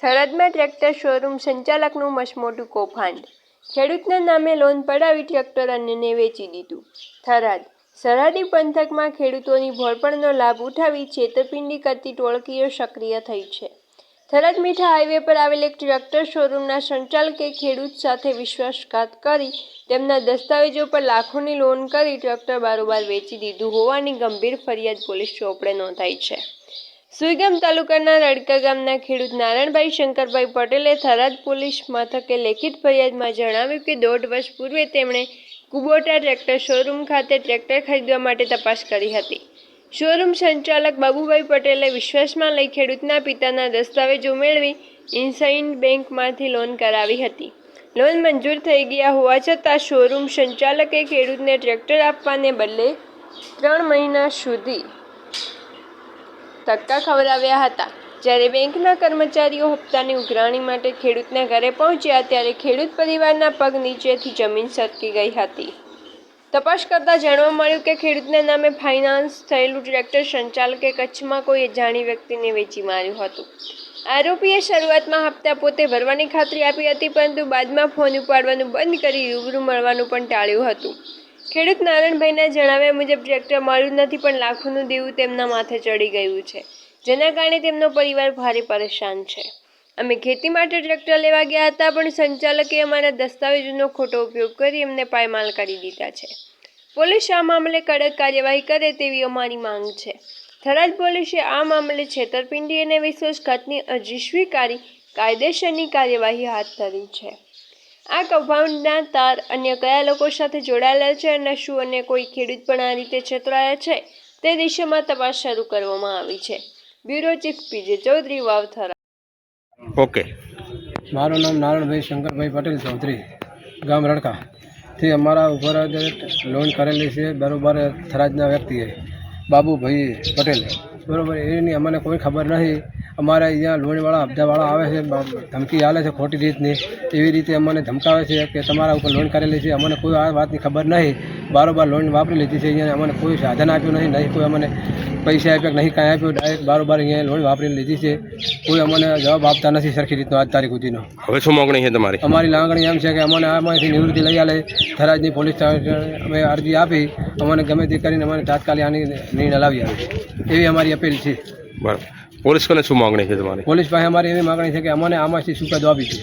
થરાદમાં tractor showroom સંચાલકનું મસમોટું કૌભાંડ. ખેડૂતના નામે લોન પડાવી ટ્રેક્ટર અન્યને વેચી દીધું. થરાદ સરહદી પંથકમાં ખેડૂતોની ભોળપણનો લાભ ઉઠાવી છેતરપિંડી કરતી ટોળકીઓ સક્રિય થઈ છે. થરાદ મીઠા હાઈવે પર આવેલ એક ટ્રેક્ટર શોરૂમના સંચાલકે ખેડૂત સાથે વિશ્વાસઘાત કરી તેમના દસ્તાવેજો પર લાખોની લોન કરી ટ્રેક્ટર બારોબાર વેચી દીધું હોવાની ગંભીર ફરિયાદ પોલીસ ચોપડે નોંધાઈ છે. સુઈગામ તાલુકાના રડકા ગામના ખેડૂત નારાયણભાઈ શંકરભાઈ પટેલે થરાદ પોલીસ મથકે લેખિત ફરિયાદમાં જણાવ્યું કે 1.5 વર્ષ પૂર્વે તેમણે કુબોટા ટ્રેક્ટર શોરૂમ ખાતે ટ્રેક્ટર ખરીદવા માટે તપાસ કરી હતી. શોરૂમ સંચાલક બાબુભાઈ પટેલે વિશ્વાસમાં લઈ ખેડૂતના પિતાના દસ્તાવેજો મેળવી ઇન્ડસઇન્ડ બેંકમાંથી લોન કરાવી હતી. લોન મંજૂર થઈ ગયા હોવા છતાં શોરૂમ સંચાલકે ખેડૂતને ટ્રેક્ટર આપવાને બદલે 3 મહિના સુધી ધક્કા ખવડાવ્યા હતા. જ્યારે બેંકના કર્મચારીઓ હપ્તાની ઉઘરાણી માટે ખેડૂતના ઘરે પહોંચ્યા ત્યારે ખેડૂત પરિવારના પગ નીચેથી જમીન સરકી ગઈ હતી. તપાસ કરતા જાણવા મળ્યું કે ખેડૂતના નામે ફાઇનાન્સ થયેલું ટ્રેક્ટર સંચાલકે કચ્છમાં કોઈ અજાણી વ્યક્તિને વેચી માર્યું હતું. આરોપીએ શરૂઆતમાં હપ્તા પોતે ભરવાની ખાતરી આપી હતી, પરંતુ બાદમાં ફોન ઉપાડવાનું બંધ કરી રૂબરૂ મળવાનું પણ ટાળ્યું હતું. ખેડૂત નારાયણભાઈના જણાવ્યા મુજબ ટ્રેક્ટર મળ્યું નથી, પણ લાખોનું દેવું તેમના માથે ચડી ગયું છે, જેના કારણે તેમનો પરિવાર ભારે પરેશાન છે. અમે ખેતી માટે ટ્રેક્ટર લેવા ગયા હતા, પણ સંચાલકે અમારા દસ્તાવેજોનો ખોટો ઉપયોગ કરી અમને પાયમાલ કરી દીધા છે. પોલીસ આ મામલે કડક કાર્યવાહી કરે તેવી અમારી માંગ છે. થરાદ પોલીસે આ મામલે છેતરપિંડી અને વિશ્વાસઘાતની અરજી સ્વીકારી કાયદેસરની કાર્યવાહી હાથ ધરી છે. આ કૌભાંડના તાર અન્ય કયા લોકો સાથે જોડાયેલા છે અને શું અન્ય કોઈ ખેડૂત પણ આ રીતે છેતરાયા છે તે દિશામાં તપાસ શરૂ કરવામાં આવી છે. બ્યુરો ચીફ પીજે ચૌધરી, વાવ, થરાદ. ઓકે, મારું નામ નારાયણભાઈ શંકરભાઈ પટેલ ચૌધરી, ગામ રડકા થી અમારા ઉપર લોન કરેલી છે બરાબર થરાદના વ્યક્તિએ બાબુભાઈ પટેલ બરાબર. એની અમને કોઈ ખબર નહીં. અમારે અહીંયા લોનવાળા હપ્તાવાળા આવે છે, ધમકી આલે છે ખોટી રીતની. એવી રીતે અમને ધમકાવે છે કે તમારા ઉપર લોન કરેલી છે. અમને કોઈ આ વાતની ખબર નહીં. બારોબાર લોન વાપરી લીધી છે. અહીંયા અમને કોઈ સાધન આપ્યું નહીં કોઈ અમને પૈસા આપ્યા નહીં કાંઈ આપ્યું. ડાયરેક્ટ બારોબાર અહીંયા લોન વાપરી લીધી છે. કોઈ અમને જવાબ આપતા નથી સરખી રીતનો આજ તારીખ સુધીનો. હવે શું માંગણી છે તમારી? અમારી લાગણી એમ છે કે અમને આમાંથી નિવૃત્તિ લઈ આલે. થરાદની પોલીસ અમે અરજી આપી, અમને ગમે તે કરીને અમને તાત્કાલિક આની નિર્ણય લાવી આવે એવી અમારી અપીલ છે. બરાબર. પોલીસ કોને શું માંગણી છે તમારી? પોલીસ પાસે અમારી એવી માગણી છે કે અમને આમાંથી ચુકાદો આપી છે.